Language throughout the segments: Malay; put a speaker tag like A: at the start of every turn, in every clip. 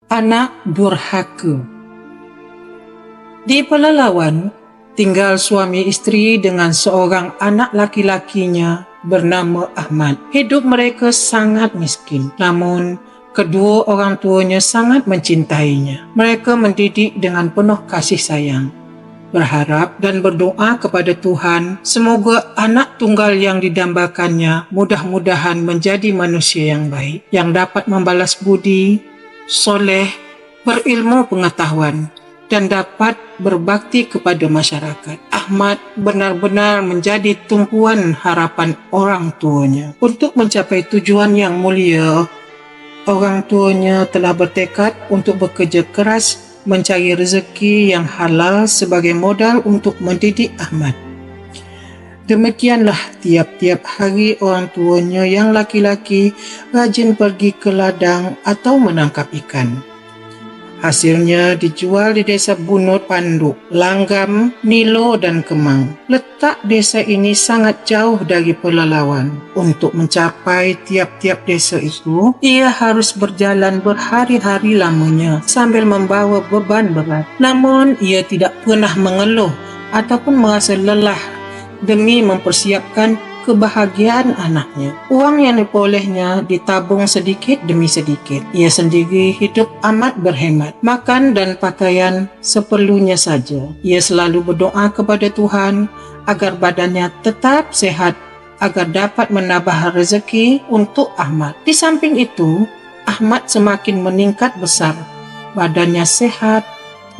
A: Anak durhaka. Di Pelalawan, tinggal suami isteri dengan seorang anak laki-lakinya bernama Ahmad. Hidup mereka sangat miskin, namun kedua orang tuanya sangat mencintainya. Mereka mendidik dengan penuh kasih sayang, berharap dan berdoa kepada Tuhan semoga anak tunggal yang didambakannya mudah-mudahan menjadi manusia yang baik, yang dapat membalas budi, soleh, berilmu pengetahuan, dan dapat berbakti kepada masyarakat. Ahmad benar-benar menjadi tumpuan harapan orang tuanya. Untuk mencapai tujuan yang mulia, orang tuanya telah bertekad untuk bekerja keras mencari rezeki yang halal sebagai modal untuk mendidik Ahmad. Demikianlah tiap-tiap hari orang tuanya yang laki-laki rajin pergi ke ladang atau menangkap ikan. Hasilnya dijual di desa Bunut, Panduk, Langgam, Nilo dan Kemang. Letak desa ini sangat jauh dari Pelalawan. Untuk mencapai tiap-tiap desa itu, ia harus berjalan berhari-hari lamanya sambil membawa beban berat. Namun ia tidak pernah mengeluh ataupun merasa lelah demi mempersiapkan kebahagiaan anaknya. Uang yang diperolehnya ditabung sedikit demi sedikit. Ia sendiri hidup amat berhemat, makan dan pakaian seperlunya saja. Ia selalu berdoa kepada Tuhan agar badannya tetap sehat, agar dapat menambah rezeki untuk Ahmad. Di samping itu, Ahmad semakin meningkat besar. Badannya sehat,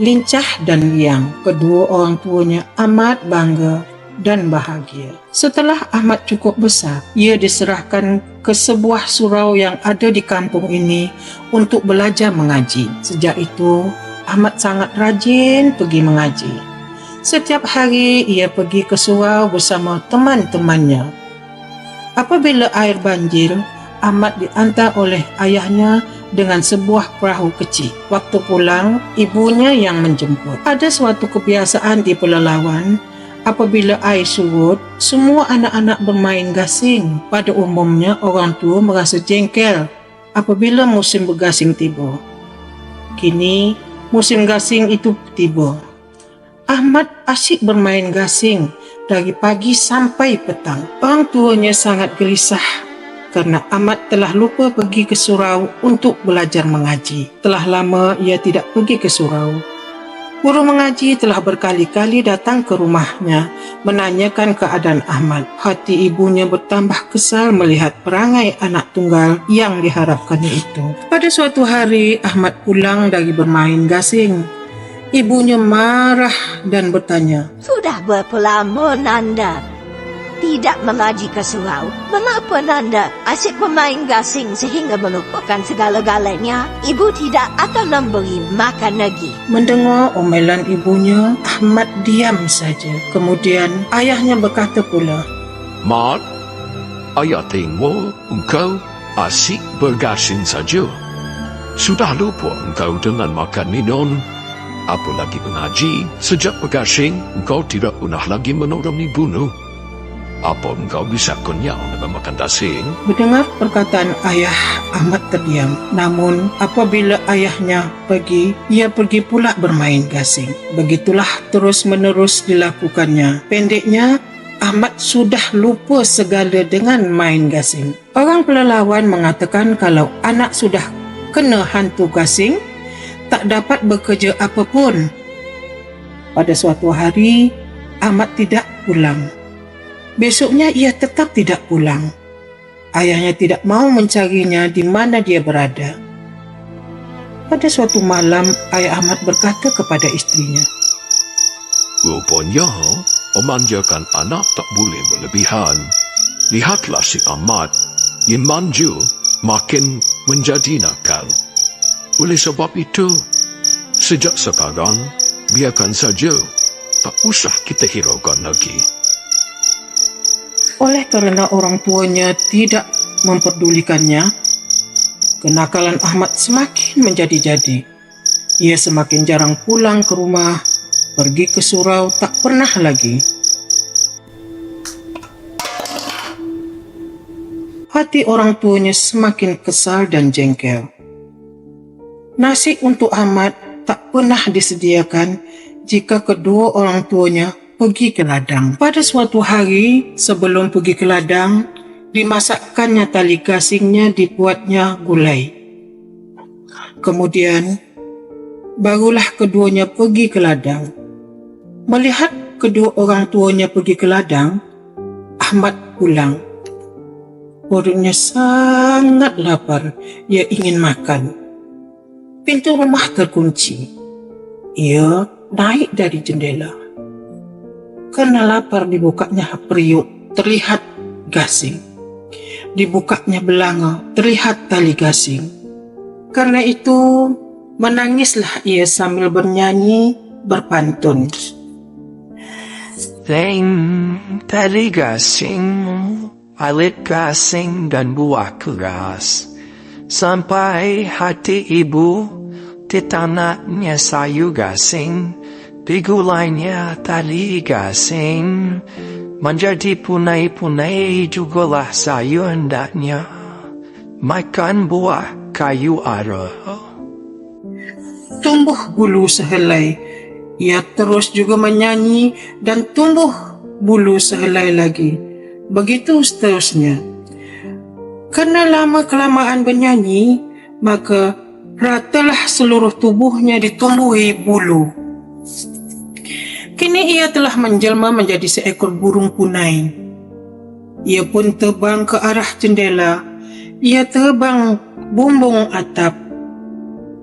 A: lincah dan riang. Kedua orang tuanya amat bangga dan bahagia. Setelah Ahmad cukup besar, ia diserahkan ke sebuah surau yang ada di kampung ini untuk belajar mengaji. Sejak itu, Ahmad sangat rajin pergi mengaji. Setiap hari ia pergi ke surau bersama teman-temannya. Apabila air banjir, Ahmad diantar oleh ayahnya dengan sebuah perahu kecil. Waktu pulang, ibunya yang menjemput. Ada suatu kebiasaan di Pelalawan. Apabila air surut, semua anak-anak bermain gasing. Pada umumnya, orang tua merasa jengkel apabila musim bergasing tiba. Kini, musim gasing itu tiba. Ahmad asyik bermain gasing dari pagi sampai petang. Orang tuanya sangat gelisah kerana Ahmad telah lupa pergi ke surau untuk belajar mengaji. Telah lama ia tidak pergi ke surau. Guru mengaji telah berkali-kali datang ke rumahnya menanyakan keadaan Ahmad. Hati ibunya bertambah kesal melihat perangai anak tunggal yang diharapkannya itu. Pada suatu hari, Ahmad pulang dari bermain gasing. Ibunya marah dan bertanya,
B: "Sudah berapa lama Nanda tidak mengaji ke surau? Mengapa Nanda asyik bermain gasing sehingga melupakan segala-galanya? Ibu tidak akan memberi makan lagi."
A: Mendengar omelan ibunya, Ahmad diam saja. Kemudian ayahnya berkata pula,
C: "Mat, ayah tengok engkau asyik bergasing saja. Sudah lupa engkau dengan makan minum. Apalagi mengaji, sejak bergasing engkau tidak pernah lagi menolong ibumu. Apa engkau bisa kenyang dengan makan dasing?"
A: Mendengar perkataan ayah, Ahmad terdiam. Namun apabila ayahnya pergi, ia pergi pula bermain gasing. Begitulah terus-menerus dilakukannya. Pendeknya, Ahmad sudah lupa segala dengan main gasing. Orang Pelalawan mengatakan kalau anak sudah kena hantu gasing, tak dapat bekerja apapun. Pada suatu hari, Ahmad tidak pulang. Besoknya ia tetap tidak pulang. Ayahnya tidak mau mencarinya di mana dia berada. Pada suatu malam, ayah Ahmad berkata kepada istrinya,
C: Rupanya, memanjakan anak tak boleh berlebihan. Lihatlah si Ahmad, yang manja makin menjadi nakal. Oleh sebab itu, sejak sekarang, biarkan saja. Tak usah kita hiraukan lagi.
A: oleh kerana orang tuanya tidak memperdulikannya, kenakalan Ahmad semakin menjadi-jadi. Ia semakin jarang pulang ke rumah, pergi ke surau tak pernah lagi. Hati orang tuanya semakin kesal dan jengkel. Nasi untuk Ahmad tak pernah disediakan jika kedua orang tuanya pergi ke ladang. Pada suatu hari sebelum pergi ke ladang, dimasakkannya tali gasingnya, dibuatnya gulai. Kemudian, barulah keduanya pergi ke ladang. Melihat kedua orang tuanya pergi ke ladang, Ahmad pulang. Perutnya sangat lapar, ia ingin makan. Pintu rumah terkunci. Ia naik dari jendela. Karena lapar dibukanya periuk, terlihat gasing. Dibukanya belanga, terlihat tali gasing. Karena itu, menangislah ia sambil bernyanyi, berpantun.
D: Teng tali gasing, palit gasing dan buah keras. Sampai hati ibu, di tanahnya sayu gasing, di gulainya tali gasing. Menjadi punai-punai jugalah sayu hendaknya. Makan buah kayu ara.
A: Tumbuh bulu sehelai. Ia terus juga menyanyi dan tumbuh bulu sehelai lagi. Begitu seterusnya. Karena lama-kelamaan bernyanyi, maka ratalah seluruh tubuhnya ditumbuhi bulu. Kini ia telah menjelma menjadi seekor burung punai. Ia pun terbang ke arah jendela. Ia terbang bumbung atap.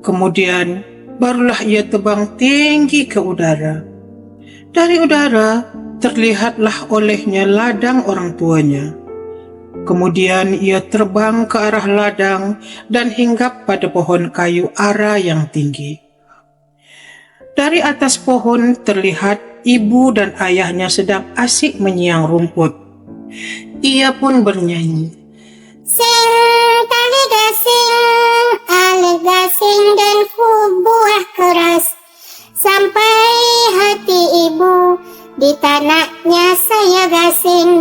A: Kemudian, barulah ia terbang tinggi ke udara. Dari udara, terlihatlah olehnya ladang orang tuanya. Kemudian ia terbang ke arah ladang dan hinggap pada pohon kayu ara yang tinggi. Dari atas pohon terlihat ibu dan ayahnya sedang asik menyiang rumput. Ia pun bernyanyi.
E: Sing tali gasing, alit gasing dan buah keras. Sampai hati ibu, di tanahnya saya gasing.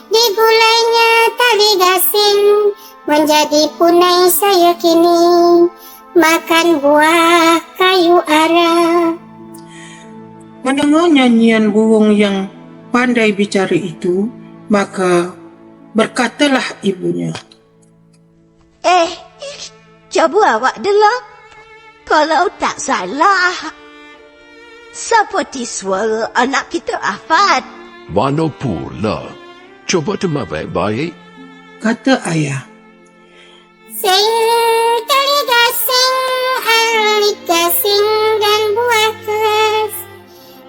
E: Di gulainya tali gasing, menjadi punai saya kini. Makan buah kayu ara.
A: Mendengar nyanyian burung yang pandai bicara itu, maka berkatalah ibunya.
B: Coba awak delap. Kalau tak salah, seperti suara anak kita Afad.
C: Mana pula? Coba dengar baik-baik.
A: Kata ayah.
E: Sing tali gasing, alit gasing dan buah keras.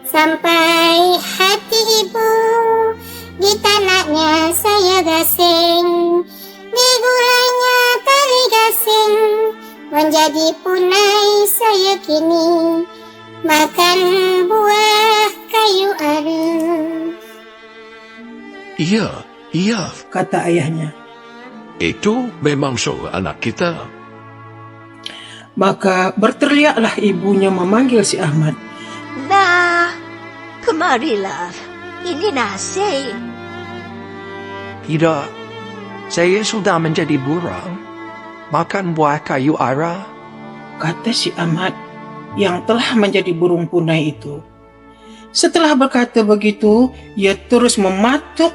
E: Sampai hati ibu, di tanahnya saya gasing. Di gulainya tali gasing, menjadi punai saya kini. Makan buah kayu ara.
C: Iya,
A: Kata ayahnya.
C: itu memang suara anak kita.
A: Maka berteriaklah ibunya memanggil si Ahmad.
B: Nah, kemarilah. Ini nasi.
D: Tidak, saya sudah menjadi burung. Makan buah kayu ara.
A: Kata si Ahmad yang telah menjadi burung punai itu. Setelah berkata begitu, ia terus mematuk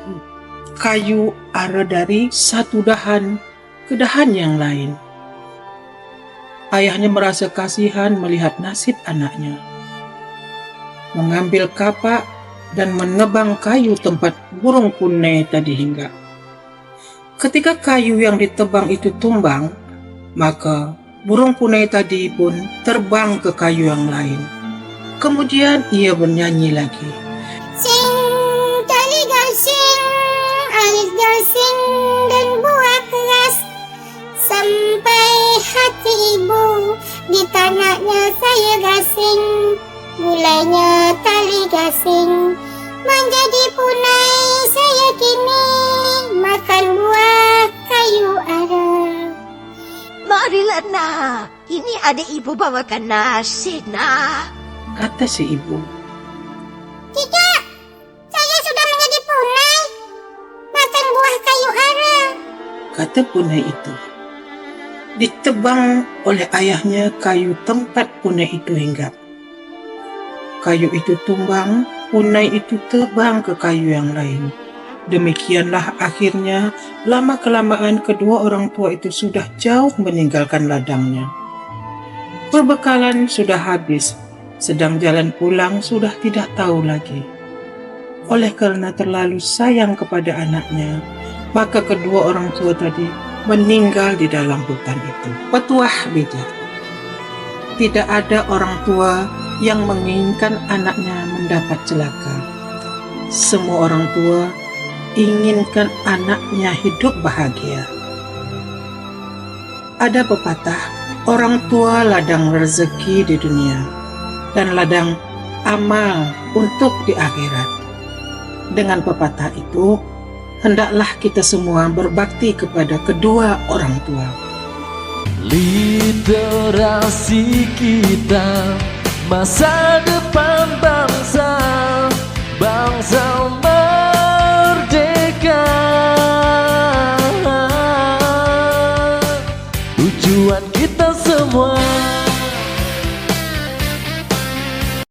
A: kayu ara dari satu dahan ke dahan yang lain. Ayahnya merasa kasihan melihat nasib anaknya. Mengambil kapak dan menebang kayu tempat burung punai tadi hinggap. Ketika kayu yang ditebang itu tumbang, maka burung punai tadi pun terbang ke kayu yang lain. Kemudian ia bernyanyi lagi.
E: Sing tali gasing, alit gasing dan buah keras. Sampai hati ibu, di tanahnya saya gasing. Gulainya tali gasing, menjadi punai saya kini. Makan buah kayu ara.
B: Marilah nak. Ini ada ibu bawakan nasi nak.
A: Kata si ibu.
E: Tidak, saya sudah menjadi punai. Makan buah kayu ara.
A: Kata punai itu. Ditebang oleh ayahnya kayu tempat punai itu hinggap. Kayu itu tumbang, punai itu terbang ke kayu yang lain. Demikianlah akhirnya, lama-kelamaan kedua orang tua itu sudah jauh meninggalkan ladangnya. Perbekalan sudah habis, sedang jalan pulang sudah tidak tahu lagi. Oleh karena terlalu sayang kepada anaknya, maka kedua orang tua tadi meninggal di dalam hutan itu. Petuah bijak. Tidak ada orang tua yang menginginkan anaknya mendapat celaka. Semua orang tua inginkan anaknya hidup bahagia. Ada pepatah, orang tua ladang rezeki di dunia dan ladang amal untuk di akhirat. Dengan pepatah itu, hendaklah kita semua berbakti kepada kedua orang tua.
F: Literasi kita, masa depan bangsa, bangsa merdeka. Tujuan kita semua